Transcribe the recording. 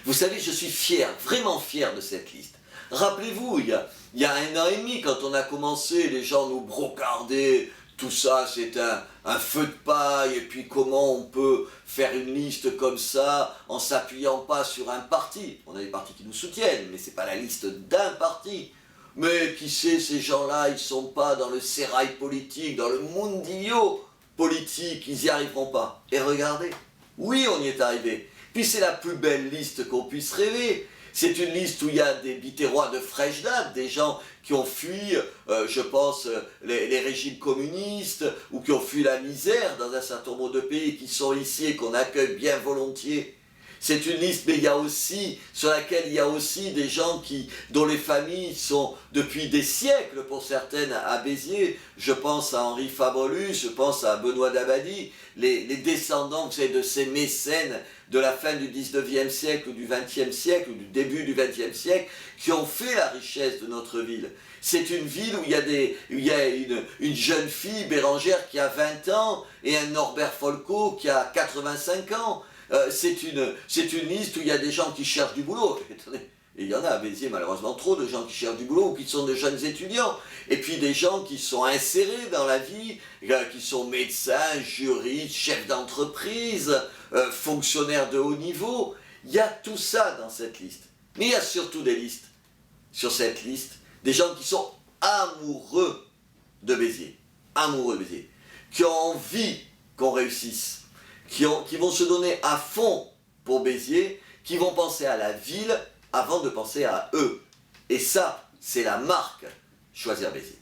Vous savez, je suis fier, vraiment fier de cette liste. Rappelez-vous, il y a 1 an et demi, quand on a commencé, les gens nous brocardaient, tout ça c'est un feu de paille, et puis comment on peut faire une liste comme ça en s'appuyant pas sur un parti. On a des partis qui nous soutiennent, mais c'est pas la liste d'un parti. Mais qui sait, ces gens-là, ils sont pas dans le sérail politique, dans le mundillo politique, ils y arriveront pas. Et regardez, oui, on y est arrivé. Puis c'est la plus belle liste qu'on puisse rêver. C'est une liste où il y a des Biterrois de fraîche date, des gens qui ont fui, je pense, les régimes communistes, ou qui ont fui la misère dans un certain nombre de pays, qui sont ici et qu'on accueille bien volontiers. C'est une liste, mais il y a aussi, sur laquelle il y a aussi des gens dont les familles sont depuis des siècles, pour certaines, à Béziers. Je pense à Henri Fabrelus, je pense à Benoît d'Abadie, les descendants, vous savez, de ces mécènes de la fin du 19e siècle ou du 20e siècle, ou du début du 20e siècle, qui ont fait la richesse de notre ville. C'est une ville où il y a une jeune fille, Bérangère, qui a 20 ans, et un Norbert Folco qui a 85 ans. C'est une liste où il y a des gens qui cherchent du boulot. Et il y en a à Béziers, malheureusement, trop de gens qui cherchent du boulot ou qui sont de jeunes étudiants. Et puis des gens qui sont insérés dans la vie, qui sont médecins, juristes, chefs d'entreprise, fonctionnaires de haut niveau. Il y a tout ça dans cette liste. Mais il y a surtout des listes, sur cette liste, des gens qui sont amoureux de Béziers, qui ont envie qu'on réussisse, qui vont se donner à fond pour Béziers, qui vont penser à la ville avant de penser à eux. Et ça, c'est la marque Choisir Béziers.